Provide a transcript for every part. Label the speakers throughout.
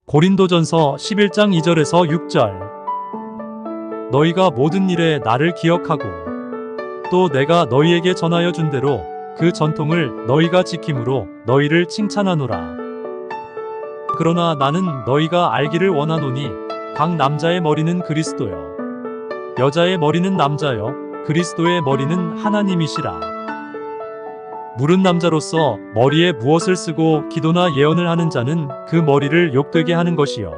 Speaker 1: 고린도전서 11장 2절에서 6절. 너희가 모든 일에 나를 기억하고 또 내가 너희에게 전하여 준 대로 그 전통을 너희가 지킴으로 너희를 칭찬하노라. 그러나 나는 너희가 알기를 원하노니 각 남자의 머리는 그리스도요 여자의 머리는 남자요 그리스도의 머리는 하나님이시라. 물은 남자로서 머리에 무엇을 쓰고 기도나 예언을 하는 자는 그 머리를 욕되게 하는 것이요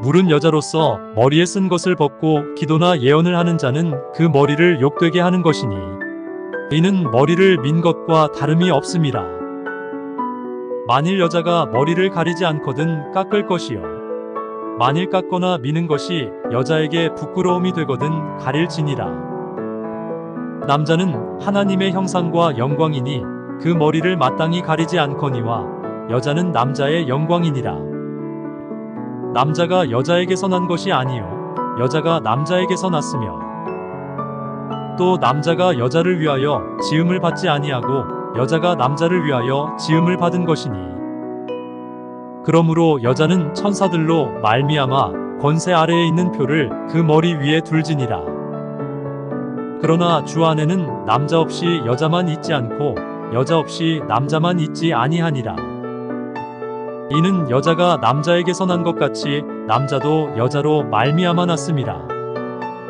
Speaker 1: 물은 여자로서 머리에 쓴 것을 벗고 기도나 예언을 하는 자는 그 머리를 욕되게 하는 것이니 이는 머리를 민 것과 다름이 없음이라. 만일 여자가 머리를 가리지 않거든 깎을 것이요 만일 깎거나 미는 것이 여자에게 부끄러움이 되거든 가릴지니라. 남자는 하나님의 형상과 영광이니 그 머리를 마땅히 가리지 않거니와 여자는 남자의 영광이니라. 남자가 여자에게서 난 것이 아니요 여자가 남자에게서 났으며 또 남자가 여자를 위하여 지음을 받지 아니하고 여자가 남자를 위하여 지음을 받은 것이니 그러므로 여자는 천사들로 말미암아 권세 아래에 있는 표를 그 머리 위에 둘지니라. 그러나 주 안에는 남자 없이 여자만 있지 않고 여자 없이 남자만 있지 아니하니라. 이는 여자가 남자에게서 난 것 같이 남자도 여자로 말미암아 났음이라.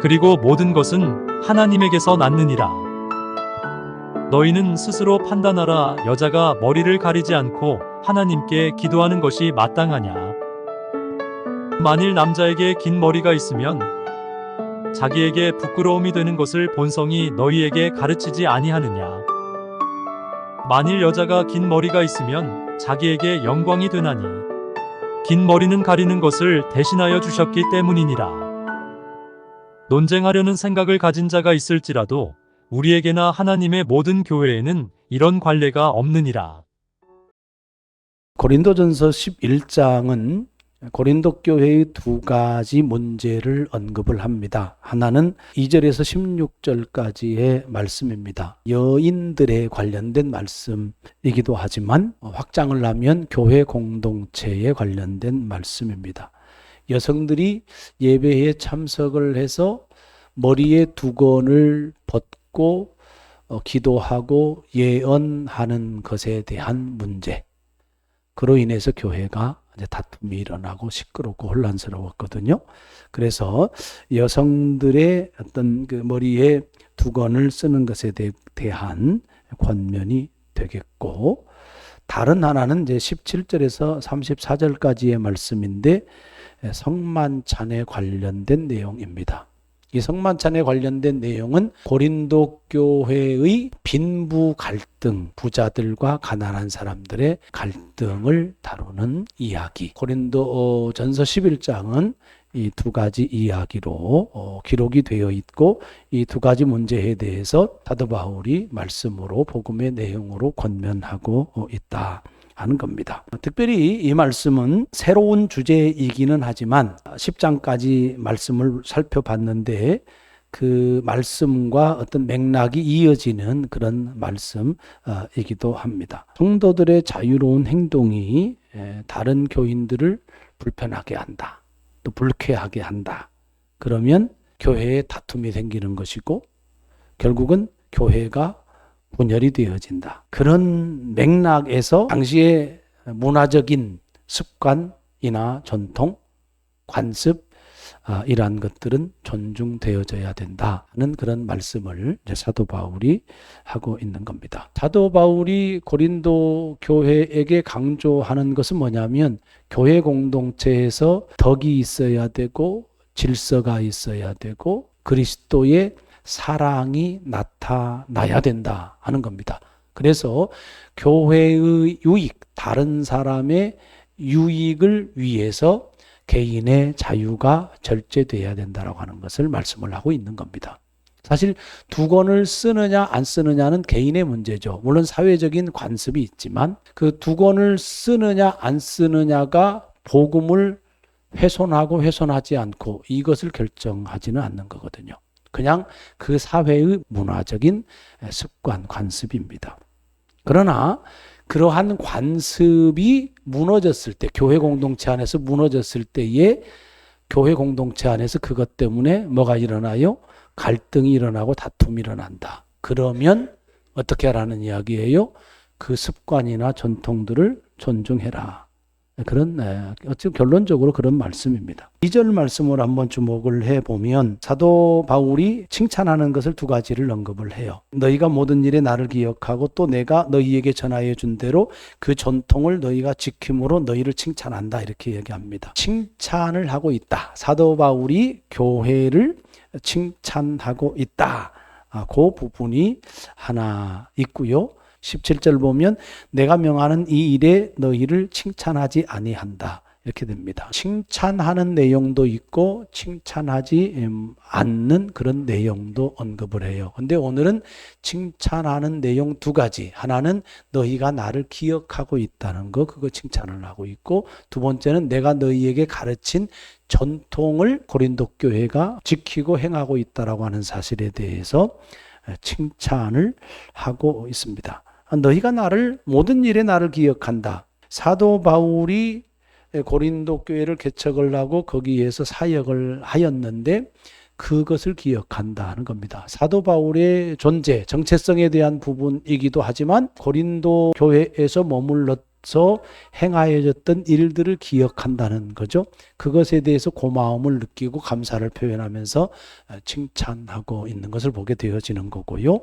Speaker 1: 그리고 모든 것은 하나님에게서 났느니라. 너희는 스스로 판단하라. 여자가 머리를 가리지 않고 하나님께 기도하는 것이 마땅하냐. 만일 남자에게 긴 머리가 있으면 자기에게 부끄러움이 되는 것을 본성이 너희에게 가르치지 아니하느냐. 만일 여자가 긴 머리가 있으면 자기에게 영광이 되나니 긴 머리는 가리는 것을 대신하여 주셨기 때문이니라. 논쟁하려는 생각을 가진 자가 있을지라도 우리에게나 하나님의 모든 교회에는 이런 관례가 없느니라.
Speaker 2: 고린도전서 11장은 고린도 교회의 두 가지 문제를 언급을 합니다. 하나는 2절에서 16절까지의 말씀입니다. 여인들에 관련된 말씀이기도 하지만 확장을 하면 교회 공동체에 관련된 말씀입니다. 여성들이 예배에 참석을 해서 머리에 두건을 벗고 기도하고 예언하는 것에 대한 문제. 그로 인해서 교회가 다툼이 일어나고 시끄럽고 혼란스러웠거든요. 그래서 여성들의 어떤 그 머리에 두건을 쓰는 것에 대한 권면이 되겠고, 다른 하나는 이제 17절에서 34절까지의 말씀인데 성만찬에 관련된 내용입니다. 이 성만찬에 관련된 내용은 고린도 교회의 빈부 갈등, 부자들과 가난한 사람들의 갈등을 다루는 이야기. 고린도 전서 11장은 이 두 가지 이야기로 기록이 되어 있고, 이 두 가지 문제에 대해서 사도 바울이 말씀으로 복음의 내용으로 권면하고 있다 하는 겁니다. 특별히 이 말씀은 새로운 주제이기는 하지만 10장까지 말씀을 살펴봤는데 그 말씀과 어떤 맥락이 이어지는 그런 말씀이기도 합니다. 성도들의 자유로운 행동이 다른 교인들을 불편하게 한다, 또 불쾌하게 한다. 그러면 교회에 다툼이 생기는 것이고 결국은 교회가 분열이 되어진다. 그런 맥락에서 당시의 문화적인 습관이나 전통, 관습 이러한 것들은 존중되어져야 된다는 그런 말씀을 이제 사도 바울이 하고 있는 겁니다. 사도 바울이 고린도 교회에게 강조하는 것은 뭐냐면 교회 공동체에서 덕이 있어야 되고 질서가 있어야 되고 그리스도의 사랑이 나타나야 된다 하는 겁니다. 그래서 교회의 유익, 다른 사람의 유익을 위해서 개인의 자유가 절제돼야 된다라고 하는 것을 말씀을 하고 있는 겁니다. 사실 두건을 쓰느냐 안 쓰느냐는 개인의 문제죠. 물론 사회적인 관습이 있지만 그 두건을 쓰느냐 안 쓰느냐가 복음을 훼손하고 훼손하지 않고 이것을 결정하지는 않는 거거든요. 그냥 그 사회의 문화적인 습관, 관습입니다. 그러나 그러한 관습이 무너졌을 때, 교회 공동체 안에서 무너졌을 때에 교회 공동체 안에서 그것 때문에 뭐가 일어나요? 갈등이 일어나고 다툼이 일어난다. 그러면 어떻게 하라는 이야기예요? 그 습관이나 전통들을 존중해라. 그런 어찌 결론적으로 그런 말씀입니다. 2절 말씀을 한번 주목을 해보면 사도 바울이 칭찬하는 것을 두 가지를 언급을 해요. 너희가 모든 일에 나를 기억하고 또 내가 너희에게 전하여 준 대로 그 전통을 너희가 지킴으로 너희를 칭찬한다. 이렇게 얘기합니다. 칭찬을 하고 있다. 사도 바울이 교회를 칭찬하고 있다. 그 부분이 하나 있고요. 17절 보면 내가 명하는 이 일에 너희를 칭찬하지 아니한다. 이렇게 됩니다. 칭찬하는 내용도 있고 칭찬하지 않는 그런 내용도 언급을 해요. 근데 오늘은 칭찬하는 내용 두 가지. 하나는 너희가 나를 기억하고 있다는 거, 그거 칭찬을 하고 있고, 두 번째는 내가 너희에게 가르친 전통을 고린도 교회가 지키고 행하고 있다라고 하는 사실에 대해서 칭찬을 하고 있습니다. 너희가 나를 모든 일에 나를 기억한다. 사도 바울이 고린도 교회를 개척을 하고 거기에서 사역을 하였는데 그것을 기억한다는 겁니다. 사도 바울의 존재, 정체성에 대한 부분이기도 하지만 고린도 교회에서 머물렀서 행하여졌던 일들을 기억한다는 거죠. 그것에 대해서 고마움을 느끼고 감사를 표현하면서 칭찬하고 있는 것을 보게 되어지는 거고요.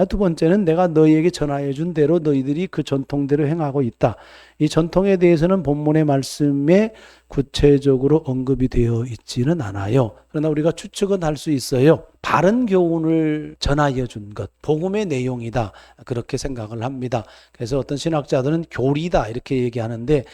Speaker 2: 두 번째는 내가 너희에게 전하여 준 대로 너희들이 그 전통대로 행하고 있다. 이 전통에 대해서는 본문의 말씀에 구체적으로 언급이 되어 있지는 않아요. 그러나 우리가 추측은 할 수 있어요. 바른 교훈을 전하여 준 것, 복음의 내용이다. 그렇게 생각을 합니다. 그래서 어떤 신학자들은 교리다 이렇게 얘기하는데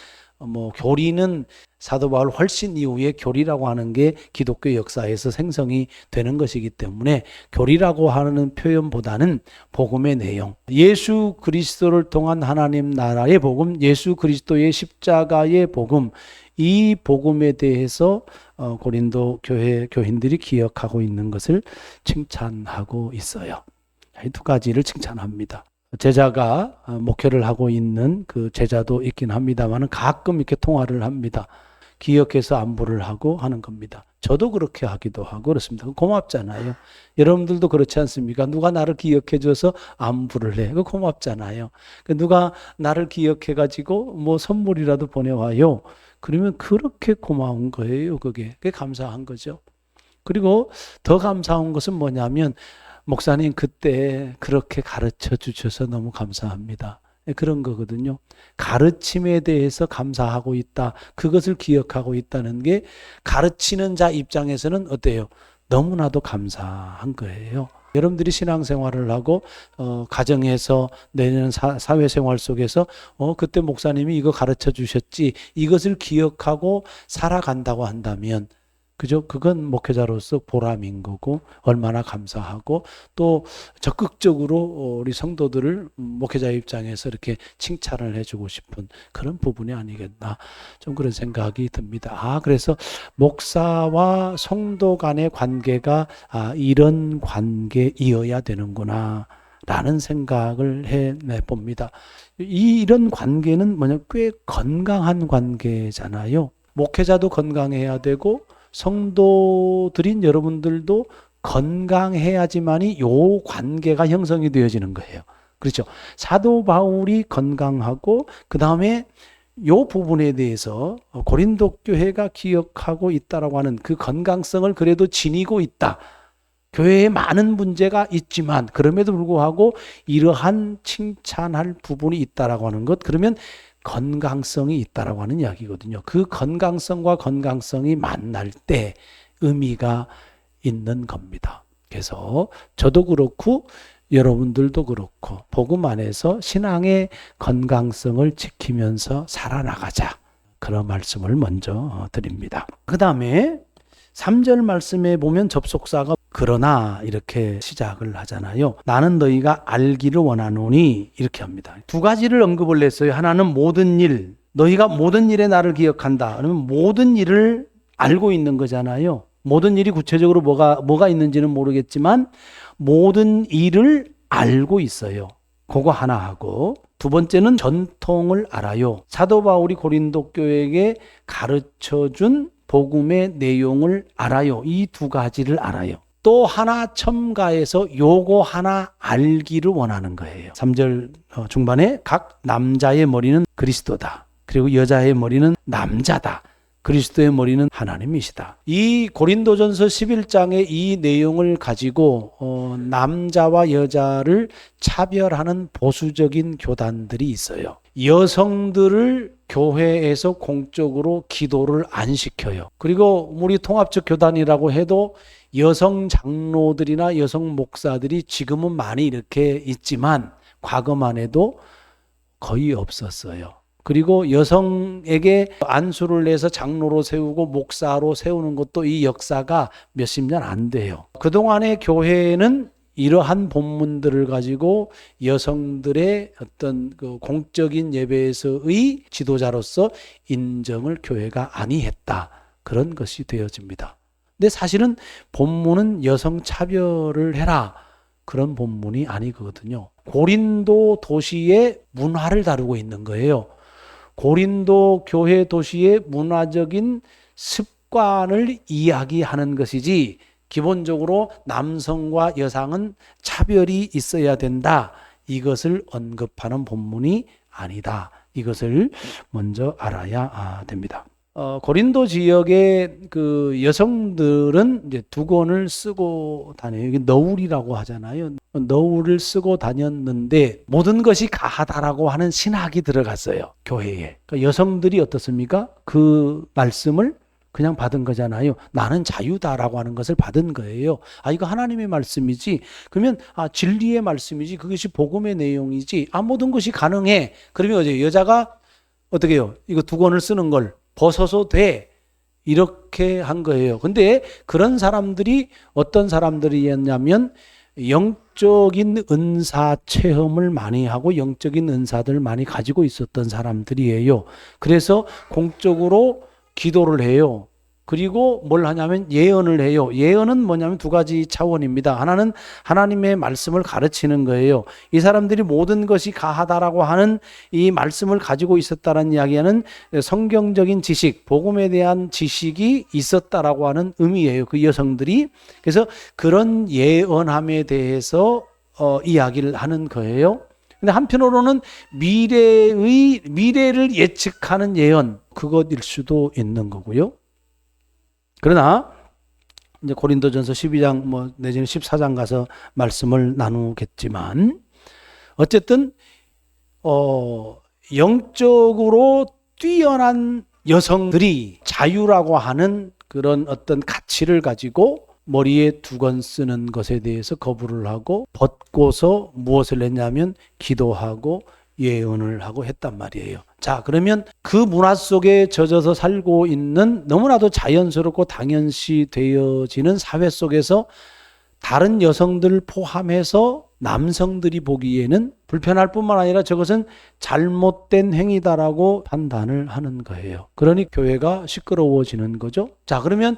Speaker 2: 교리는 사도 바울 훨씬 이후에 교리라고 하는 게 기독교 역사에서 생성이 되는 것이기 때문에 교리라고 하는 표현보다는 복음의 내용, 예수 그리스도를 통한 하나님 나라의 복음, 예수 그리스도의 십자가의 복음, 이 복음에 대해서 고린도 교회 교인들이 기억하고 있는 것을 칭찬하고 있어요. 이 두 가지를 칭찬합니다. 제자가 목회를 하고 있는 그 제자도 있긴 합니다만 가끔 이렇게 통화를 합니다. 기억해서 안부를 하고 하는 겁니다. 저도 그렇게 하기도 하고 그렇습니다. 고맙잖아요. 여러분들도 그렇지 않습니까? 누가 나를 기억해줘서 안부를 해. 그거 고맙잖아요. 누가 나를 기억해가지고 선물이라도 보내와요. 그러면 그렇게 고마운 거예요. 그게 감사한 거죠. 그리고 더 감사한 것은 뭐냐면 목사님 그때 그렇게 가르쳐 주셔서 너무 감사합니다. 그런 거거든요. 가르침에 대해서 감사하고 있다. 그것을 기억하고 있다는 게 가르치는 자 입장에서는 어때요? 너무나도 감사한 거예요. 여러분들이 신앙생활을 하고 가정에서 내년 사회생활 속에서 그때 목사님이 이거 가르쳐 주셨지, 이것을 기억하고 살아간다고 한다면 그죠? 그건 목회자로서 보람인 거고 얼마나 감사하고 또 적극적으로 우리 성도들을 목회자 입장에서 이렇게 칭찬을 해주고 싶은 그런 부분이 아니겠나, 좀 그런 생각이 듭니다. 그래서 목사와 성도 간의 관계가 이런 관계이어야 되는구나 라는 생각을 해봅니다. 이런 관계는 꽤 건강한 관계잖아요. 목회자도 건강해야 되고 성도들인 여러분들도 건강해야지만이 요 관계가 형성이 되어지는 거예요. 그렇죠? 사도 바울이 건강하고 그 다음에 요 부분에 대해서 고린도 교회가 기억하고 있다라고 하는 그 건강성을 그래도 지니고 있다. 교회에 많은 문제가 있지만 그럼에도 불구하고 이러한 칭찬할 부분이 있다라고 하는 것, 그러면 건강성이 있다라고 하는 이야기거든요. 그 건강성과 건강성이 만날 때 의미가 있는 겁니다. 그래서 저도 그렇고 여러분들도 그렇고 복음 안에서 신앙의 건강성을 지키면서 살아나가자, 그런 말씀을 먼저 드립니다. 그 다음에 3절 말씀에 보면 접속사가 그러나 이렇게 시작을 하잖아요. 나는 너희가 알기를 원하노니 이렇게 합니다. 두 가지를 언급을 했어요. 하나는 모든 일, 너희가 모든 일에 나를 기억한다. 그러면 모든 일을 알고 있는 거잖아요. 모든 일이 구체적으로 뭐가 있는지는 모르겠지만 모든 일을 알고 있어요. 그거 하나 하고, 두 번째는 전통을 알아요. 사도 바울이 고린도 교회에게 가르쳐준 복음의 내용을 알아요. 이 두 가지를 알아요. 또 하나 첨가해서 요거 하나 알기를 원하는 거예요. 3절 중반에 각 남자의 머리는 그리스도다. 그리고 여자의 머리는 남자다. 그리스도의 머리는 하나님이시다. 이 고린도전서 11장의 이 내용을 가지고 남자와 여자를 차별하는 보수적인 교단들이 있어요. 여성들을 교회에서 공적으로 기도를 안 시켜요. 그리고 우리 통합적 교단이라고 해도 여성 장로들이나 여성 목사들이 지금은 많이 이렇게 있지만 과거만 해도 거의 없었어요. 그리고 여성에게 안수를 내서 장로로 세우고 목사로 세우는 것도 이 역사가 몇십 년 안 돼요. 그동안의 교회는 이러한 본문들을 가지고 여성들의 어떤 그 공적인 예배에서의 지도자로서 인정을 교회가 아니했다. 그런 것이 되어집니다. 근데 사실은 본문은 여성 차별을 해라. 그런 본문이 아니거든요. 고린도 도시의 문화를 다루고 있는 거예요. 고린도 교회 도시의 문화적인 습관을 이야기하는 것이지 기본적으로 남성과 여성은 차별이 있어야 된다. 이것을 언급하는 본문이 아니다. 이것을 먼저 알아야 됩니다. 고린도 지역의 그 여성들은 이제 두건을 쓰고 다녀요. 이게 너울이라고 하잖아요. 너울을 쓰고 다녔는데 모든 것이 가하다라고 하는 신학이 들어갔어요. 교회에. 그러니까 여성들이 어떻습니까? 그 말씀을 그냥 받은 거잖아요. 나는 자유다라고 하는 것을 받은 거예요. 이거 하나님의 말씀이지. 그러면 진리의 말씀이지. 그것이 복음의 내용이지. 모든 것이 가능해. 그러면 어제 여자가 어떻게 해요? 이거 두건을 쓰는 걸 벗어서 돼. 이렇게 한 거예요. 근데 그런 사람들이 어떤 사람들이었냐면 영적인 은사 체험을 많이 하고 영적인 은사들을 많이 가지고 있었던 사람들이에요. 그래서 공적으로 기도를 해요. 그리고 뭘 하냐면 예언을 해요. 예언은 뭐냐면 두 가지 차원입니다. 하나는 하나님의 말씀을 가르치는 거예요. 이 사람들이 모든 것이 가하다라고 하는 이 말씀을 가지고 있었다는 이야기는 성경적인 지식, 복음에 대한 지식이 있었다라고 하는 의미예요. 그 여성들이. 그래서 그런 예언함에 대해서 이야기를 하는 거예요. 근데 한편으로는 미래를 예측하는 예언, 그것일 수도 있는 거고요. 그러나 이제 고린도전서 12장 내지는 14장 가서 말씀을 나누겠지만 어쨌든 영적으로 뛰어난 여성들이 자유라고 하는 그런 어떤 가치를 가지고 머리에 두건 쓰는 것에 대해서 거부를 하고 벗고서 무엇을 했냐면 기도하고 예언을 하고 했단 말이에요. 자, 그러면 그 문화 속에 젖어서 살고 있는 너무나도 자연스럽고 당연시 되어지는 사회 속에서 다른 여성들을 포함해서 남성들이 보기에는 불편할 뿐만 아니라 저것은 잘못된 행위다라고 판단을 하는 거예요. 그러니 교회가 시끄러워지는 거죠. 자, 그러면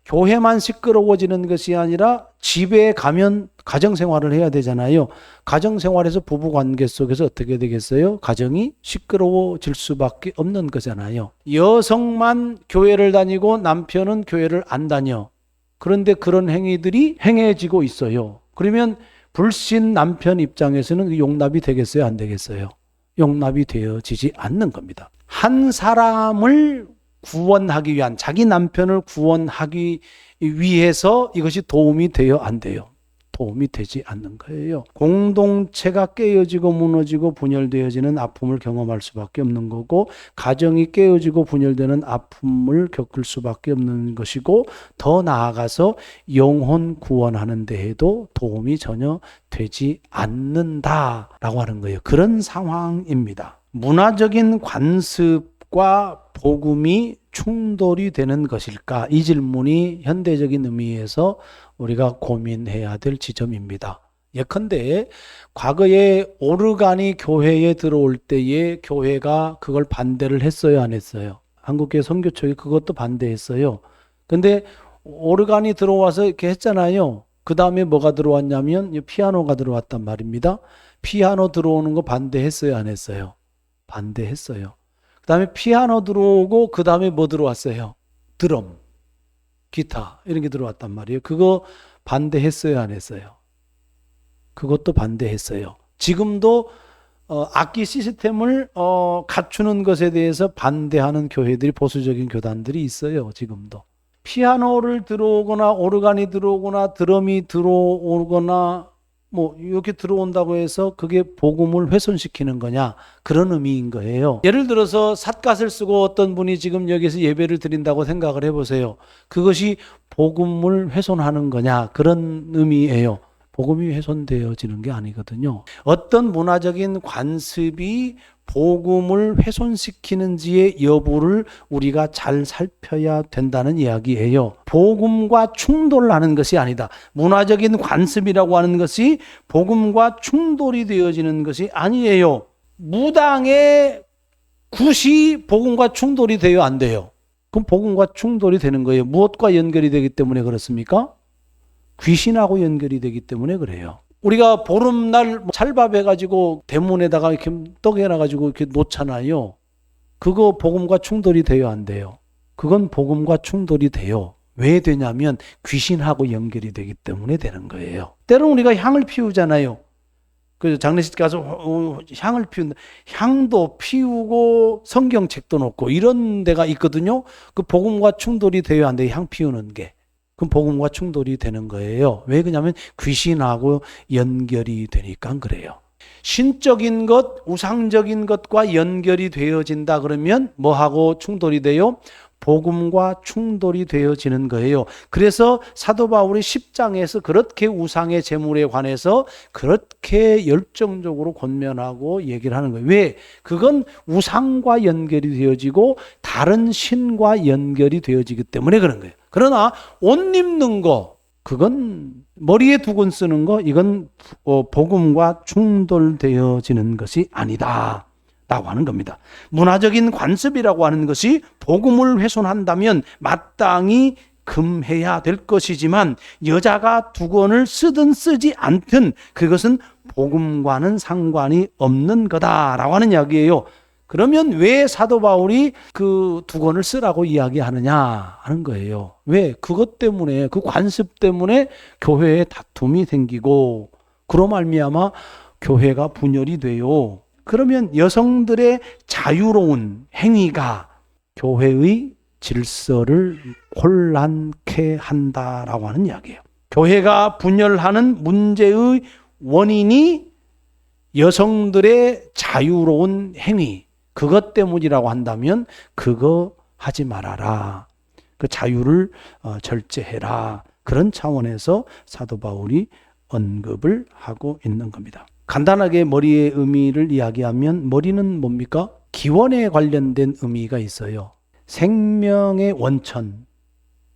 Speaker 2: 교회만 시끄러워지는 것이 아니라 집에 가면 가정생활을 해야 되잖아요. 가정생활에서 부부관계 속에서 어떻게 되겠어요? 가정이 시끄러워질 수밖에 없는 거잖아요. 여성만 교회를 다니고 남편은 교회를 안 다녀. 그런데 그런 행위들이 행해지고 있어요. 그러면 불신 남편 입장에서는 용납이 되겠어요? 안 되겠어요? 용납이 되어지지 않는 겁니다. 한 사람을 구원하기 위한, 자기 남편을 구원하기 위해서 이것이 도움이 돼요? 안 돼요? 도움이 되지 않는 거예요. 공동체가 깨어지고 무너지고 분열되어지는 아픔을 경험할 수밖에 없는 거고, 가정이 깨어지고 분열되는 아픔을 겪을 수밖에 없는 것이고, 더 나아가서 영혼 구원하는 데에도 도움이 전혀 되지 않는다라고 하는 거예요. 그런 상황입니다. 문화적인 관습과 복음이 충돌이 되는 것일까? 이 질문이 현대적인 의미에서 우리가 고민해야 될 지점입니다. 예컨대 과거에 오르간이 교회에 들어올 때에 교회가 그걸 반대를 했어요, 안 했어요? 한국교회 선교총회 그것도 반대했어요. 근데 오르간이 들어와서 이렇게 했잖아요. 그 다음에 뭐가 들어왔냐면 피아노가 들어왔단 말입니다. 피아노 들어오는 거 반대했어요, 안 했어요? 반대했어요. 그 다음에 피아노 들어오고 그 다음에 뭐 들어왔어요? 드럼, 기타 이런 게 들어왔단 말이에요. 그거 반대했어요, 안 했어요? 그것도 반대했어요. 지금도 악기 시스템을 갖추는 것에 대해서 반대하는 교회들이, 보수적인 교단들이 있어요. 지금도. 피아노를 들어오거나 오르간이 들어오거나 드럼이 들어오거나 뭐 이렇게 들어온다고 해서 그게 복음을 훼손시키는 거냐, 그런 의미인 거예요. 예를 들어서 삿갓을 쓰고 어떤 분이 지금 여기서 예배를 드린다고 생각을 해보세요. 그것이 복음을 훼손하는 거냐, 그런 의미예요. 복음이 훼손되어지는 게 아니거든요. 어떤 문화적인 관습이 복음을 훼손시키는지의 여부를 우리가 잘 살펴야 된다는 이야기예요. 복음과 충돌하는 것이 아니다. 문화적인 관습이라고 하는 것이 복음과 충돌이 되어지는 것이 아니에요. 무당의 굿이 복음과 충돌이 돼요, 안 돼요? 그럼 복음과 충돌이 되는 거예요. 무엇과 연결이 되기 때문에 그렇습니까? 귀신하고 연결이 되기 때문에 그래요. 우리가 보름날 찰밥 해가지고 대문에다가 이렇게 떡 해놔가지고 이렇게 놓잖아요. 그거 복음과 충돌이 돼요, 안 돼요? 그건 복음과 충돌이 돼요. 왜 되냐면 귀신하고 연결이 되기 때문에 되는 거예요. 때로는 우리가 향을 피우잖아요. 그 장례식 가서 향을 피운다. 향도 피우고 성경책도 놓고 이런 데가 있거든요. 그 복음과 충돌이 돼요, 안 돼요? 향 피우는 게. 그럼 복음과 충돌이 되는 거예요. 왜 그러냐면 귀신하고 연결이 되니까 그래요. 신적인 것, 우상적인 것과 연결이 되어진다 그러면 뭐하고 충돌이 돼요? 복음과 충돌이 되어지는 거예요. 그래서 사도 바울이 10장에서 그렇게 우상의 제물에 관해서 그렇게 열정적으로 권면하고 얘기를 하는 거예요. 왜? 그건 우상과 연결이 되어지고 다른 신과 연결이 되어지기 때문에 그런 거예요. 그러나 옷 입는 거, 그건 머리에 두건 쓰는 거, 이건 복음과 충돌되어지는 것이 아니다 라고 하는 겁니다. 문화적인 관습이라고 하는 것이 복음을 훼손한다면 마땅히 금해야 될 것이지만 여자가 두건을 쓰든 쓰지 않든 그것은 복음과는 상관이 없는 거다라고 하는 이야기예요. 그러면 왜 사도 바울이 그 두건을 쓰라고 이야기하느냐 하는 거예요. 왜? 그것 때문에, 그 관습 때문에 교회에 다툼이 생기고 그로 말미암아 교회가 분열이 돼요. 그러면 여성들의 자유로운 행위가 교회의 질서를 혼란케 한다라고 하는 이야기예요. 교회가 분열하는 문제의 원인이 여성들의 자유로운 행위, 그것 때문이라고 한다면 그거 하지 말아라. 그 자유를 절제해라. 그런 차원에서 사도 바울이 언급을 하고 있는 겁니다. 간단하게 머리의 의미를 이야기하면 머리는 뭡니까? 기원에 관련된 의미가 있어요. 생명의 원천.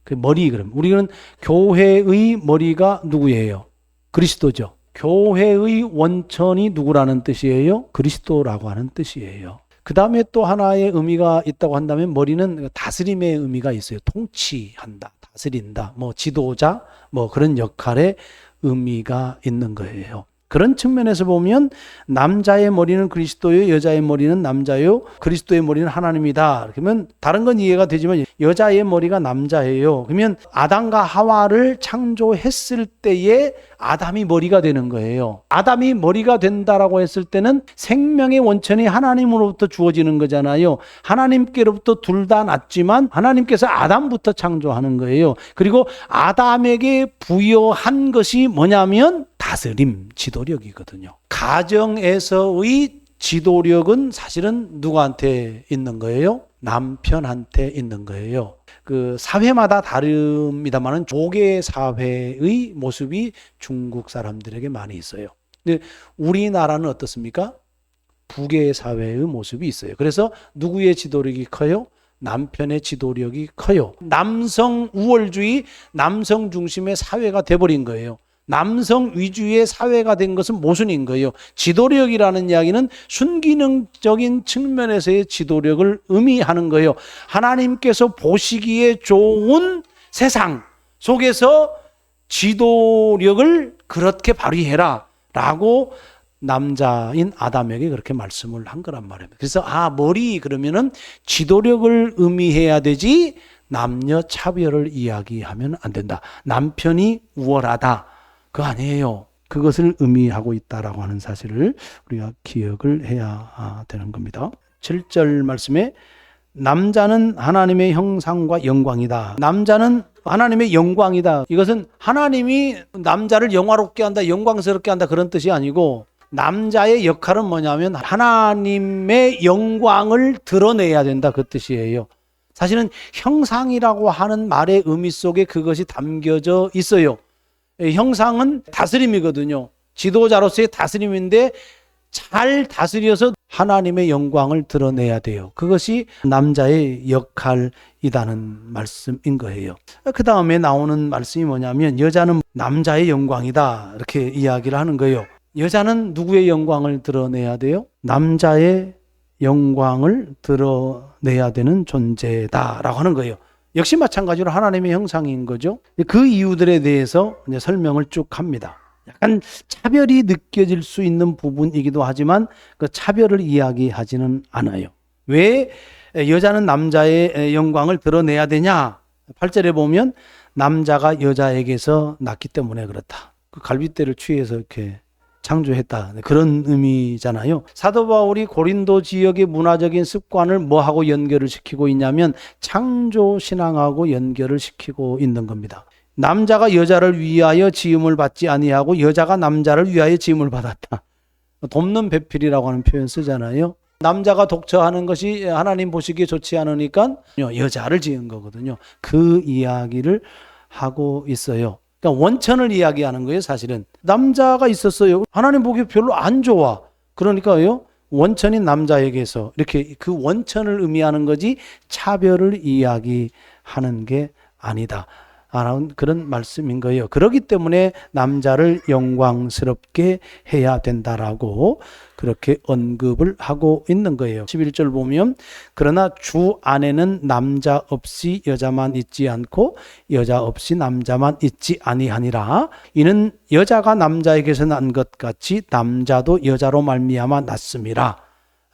Speaker 2: 그 머리, 그럼 우리는 교회의 머리가 누구예요? 그리스도죠. 교회의 원천이 누구라는 뜻이에요? 그리스도라고 하는 뜻이에요. 그 다음에 또 하나의 의미가 있다고 한다면 머리는 다스림의 의미가 있어요. 통치한다, 다스린다, 뭐 지도자, 뭐 그런 역할의 의미가 있는 거예요. 그런 측면에서 보면 남자의 머리는 그리스도요, 여자의 머리는 남자요, 그리스도의 머리는 하나님이다. 그러면 다른 건 이해가 되지만 여자의 머리가 남자예요. 그러면 아담과 하와를 창조했을 때에 아담이 머리가 되는 거예요. 아담이 머리가 된다라고 했을 때는 생명의 원천이 하나님으로부터 주어지는 거잖아요. 하나님께로부터 둘 다 났지만 하나님께서 아담부터 창조하는 거예요. 그리고 아담에게 부여한 것이 뭐냐면 다스림, 지도력이거든요. 가정에서의 지도력은 사실은 누구한테 있는 거예요? 남편한테 있는 거예요. 그 사회마다 다릅니다만은 조계 사회의 모습이 중국 사람들에게 많이 있어요. 근데 우리나라는 어떻습니까? 북의 사회의 모습이 있어요. 그래서 누구의 지도력이 커요? 남편의 지도력이 커요. 남성 우월주의, 남성 중심의 사회가 돼버린 거예요. 남성 위주의 사회가 된 것은 모순인 거예요. 지도력이라는 이야기는 순기능적인 측면에서의 지도력을 의미하는 거예요. 하나님께서 보시기에 좋은 세상 속에서 지도력을 그렇게 발휘해라 라고 남자인 아담에게 그렇게 말씀을 한 거란 말입니다. 그래서 머리 그러면은 지도력을 의미해야 되지 남녀 차별을 이야기하면 안 된다. 남편이 우월하다. 그거 아니에요. 그것을 의미하고 있다라고 하는 사실을 우리가 기억을 해야 되는 겁니다. 7절 말씀에 남자는 하나님의 형상과 영광이다. 남자는 하나님의 영광이다. 이것은 하나님이 남자를 영화롭게 한다, 영광스럽게 한다 그런 뜻이 아니고 남자의 역할은 뭐냐면 하나님의 영광을 드러내야 된다 그 뜻이에요. 사실은 형상이라고 하는 말의 의미 속에 그것이 담겨져 있어요. 형상은 다스림이거든요. 지도자로서의 다스림인데 잘 다스려서 하나님의 영광을 드러내야 돼요. 그것이 남자의 역할이라는 말씀인 거예요. 그 다음에 나오는 말씀이 뭐냐면 여자는 남자의 영광이다 이렇게 이야기를 하는 거예요. 여자는 누구의 영광을 드러내야 돼요? 남자의 영광을 드러내야 되는 존재다라고 하는 거예요. 역시 마찬가지로 하나님의 형상인 거죠. 그 이유들에 대해서 이제 설명을 쭉 합니다. 약간 차별이 느껴질 수 있는 부분이기도 하지만 그 차별을 이야기하지는 않아요. 왜 여자는 남자의 영광을 드러내야 되냐? 8절에 보면 남자가 여자에게서 났기 때문에 그렇다. 그 갈빗대를 취해서 이렇게 창조했다. 그런 의미잖아요. 사도 바울이 고린도 지역의 문화적인 습관을 뭐하고 연결을 시키고 있냐면 창조 신앙하고 연결을 시키고 있는 겁니다. 남자가 여자를 위하여 지음을 받지 아니하고 여자가 남자를 위하여 지음을 받았다. 돕는 배필이라고 하는 표현 쓰잖아요. 남자가 독처하는 것이 하나님 보시기에 좋지 않으니까 여자를 지은 거거든요. 그 이야기를 하고 있어요. 그러니까 원천을 이야기하는 거예요. 사실은 남자가 있었어요. 하나님 보기에 별로 안 좋아. 그러니까요. 원천인 남자에게서 이렇게 그 원천을 의미하는 거지 차별을 이야기하는 게 아니다. 라는 그런 말씀인 거예요. 그렇기 때문에 남자를 영광스럽게 해야 된다라고 그렇게 언급을 하고 있는 거예요. 11절 보면 그러나 주 안에는 남자 없이 여자만 있지 않고 여자 없이 남자만 있지 아니하니라. 이는 여자가 남자에게서 난 것 같이 남자도 여자로 말미암아 났음이라.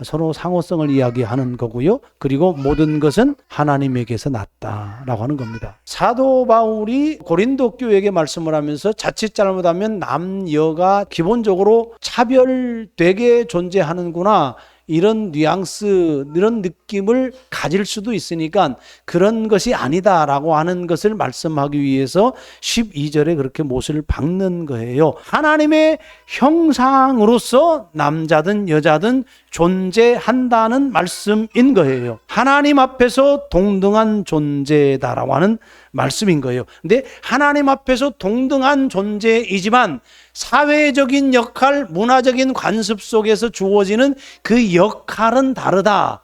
Speaker 2: 서로 상호성을 이야기하는 거고요. 그리고 모든 것은 하나님에게서 났다라고 하는 겁니다. 사도 바울이 고린도 교회에게 말씀을 하면서 자칫 잘못하면 남녀가 기본적으로 차별되게 존재하는구나 이런 뉘앙스, 이런 느낌을 가질 수도 있으니까 그런 것이 아니다라고 하는 것을 말씀하기 위해서 12절에 그렇게 못을 박는 거예요. 하나님의 형상으로서 남자든 여자든 존재한다는 말씀인 거예요. 하나님 앞에서 동등한 존재다라고 하는 말씀인 거예요. 근데 하나님 앞에서 동등한 존재이지만 사회적인 역할, 문화적인 관습 속에서 주어지는 그 역할은 다르다라고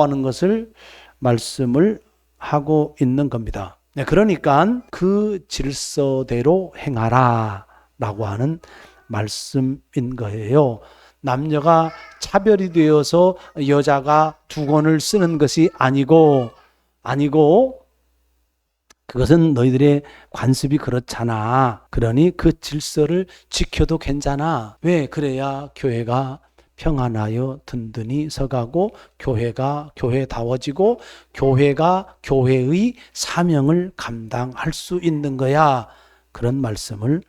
Speaker 2: 하는 것을 말씀을 하고 있는 겁니다. 그러니까 그 질서대로 행하라라고 하는 말씀인 거예요. 남녀가 차별이 되어서 여자가 두 권을 쓰는 것이 아니고 그것은 너희들의 관습이 그렇잖아. 그러니 그 질서를 지켜도 괜찮아. 왜? 그래야 교회가 평안하여 든든히 서가고 교회가 교회다워지고 교회가 교회의 사명을 감당할 수 있는 거야. 그런 말씀을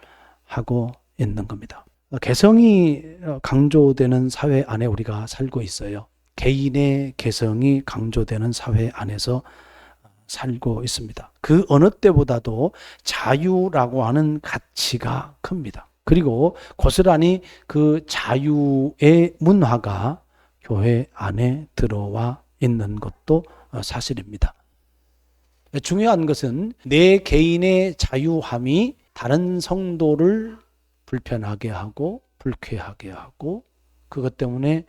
Speaker 2: 하고 있는 겁니다. 개성이 강조되는 사회 안에 우리가 살고 있어요. 개인의 개성이 강조되는 사회 안에서 살고 있습니다. 그 어느 때보다도 자유라고 하는 가치가 큽니다. 그리고 고스란히 그 자유의 문화가 교회 안에 들어와 있는 것도 사실입니다. 중요한 것은 내 개인의 자유함이 다른 성도를 불편하게 하고 불쾌하게 하고 그것 때문에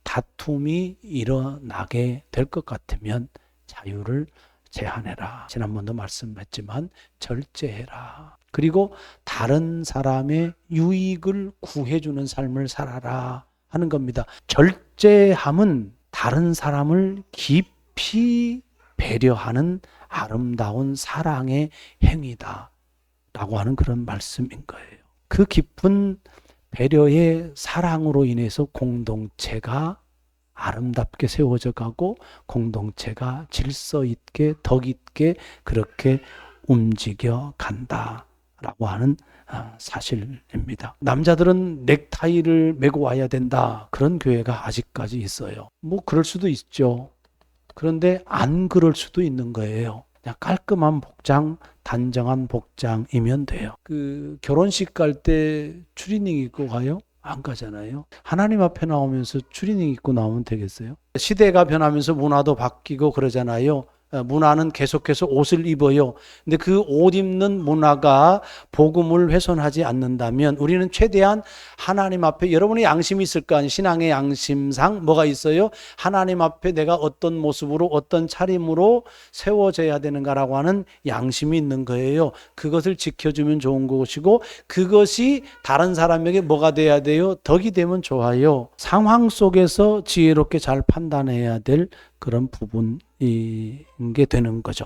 Speaker 2: 다툼이 일어나게 될 것 같으면 자유를 제한해라. 지난번도 말씀했지만 절제해라. 그리고 다른 사람의 유익을 구해주는 삶을 살아라 하는 겁니다. 절제함은 다른 사람을 깊이 배려하는 아름다운 사랑의 행위다. 라고 하는 그런 말씀인 거예요. 그 깊은 배려의 사랑으로 인해서 공동체가 아름답게 세워져 가고 공동체가 질서 있게 덕 있게 그렇게 움직여 간다라고 하는 사실입니다. 남자들은 넥타이를 메고 와야 된다. 그런 교회가 아직까지 있어요. 뭐 그럴 수도 있죠. 그런데 안 그럴 수도 있는 거예요. 그냥 깔끔한 복장, 단정한 복장이면 돼요. 그 결혼식 갈 때 추리닝 입고 가요? 안 가잖아요. 하나님 앞에 나오면서 추리닝 입고 나오면 되겠어요? 시대가 변하면서 문화도 바뀌고 그러잖아요. 문화는 계속해서 옷을 입어요. 근데 그 옷 입는 문화가 복음을 훼손하지 않는다면 우리는 최대한 하나님 앞에 여러분의 양심이 있을 거 아니에요. 신앙의 양심상 뭐가 있어요? 하나님 앞에 내가 어떤 모습으로 어떤 차림으로 세워져야 되는가라고 하는 양심이 있는 거예요. 그것을 지켜주면 좋은 것이고 그것이 다른 사람에게 뭐가 돼야 돼요? 덕이 되면 좋아요. 상황 속에서 지혜롭게 잘 판단해야 될 그런 부분인 게 되는 거죠.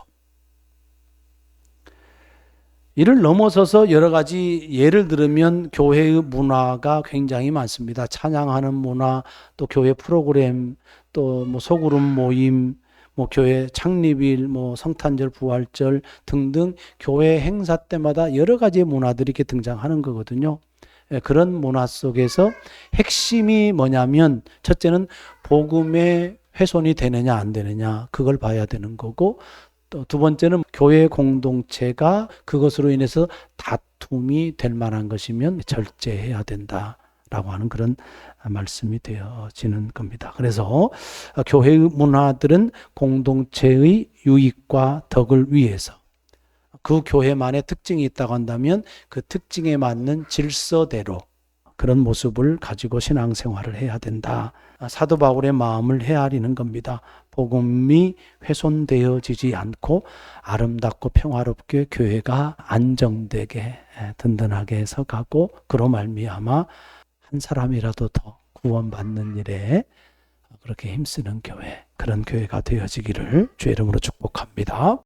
Speaker 2: 이를 넘어서서 여러 가지 예를 들으면 교회의 문화가 굉장히 많습니다. 찬양하는 문화, 또 교회 프로그램, 또 뭐 소그룹 모임, 뭐 교회 창립일, 뭐 성탄절, 부활절 등등 교회 행사 때마다 여러 가지의 문화들이 이렇게 등장하는 거거든요. 그런 문화 속에서 핵심이 뭐냐면 첫째는 복음의 훼손이 되느냐 안 되느냐 그걸 봐야 되는 거고 또 두 번째는 교회 공동체가 그것으로 인해서 다툼이 될 만한 것이면 절제해야 된다라고 하는 그런 말씀이 되어지는 겁니다. 그래서 교회의 문화들은 공동체의 유익과 덕을 위해서 그 교회만의 특징이 있다고 한다면 그 특징에 맞는 질서대로 그런 모습을 가지고 신앙생활을 해야 된다. 사도 바울의 마음을 헤아리는 겁니다. 복음이 훼손되어지지 않고 아름답고 평화롭게 교회가 안정되게 든든하게 서가고 그로 말미암아 한 사람이라도 더 구원받는 일에 그렇게 힘쓰는 교회, 그런 교회가 되어지기를 주의 이름으로 축복합니다.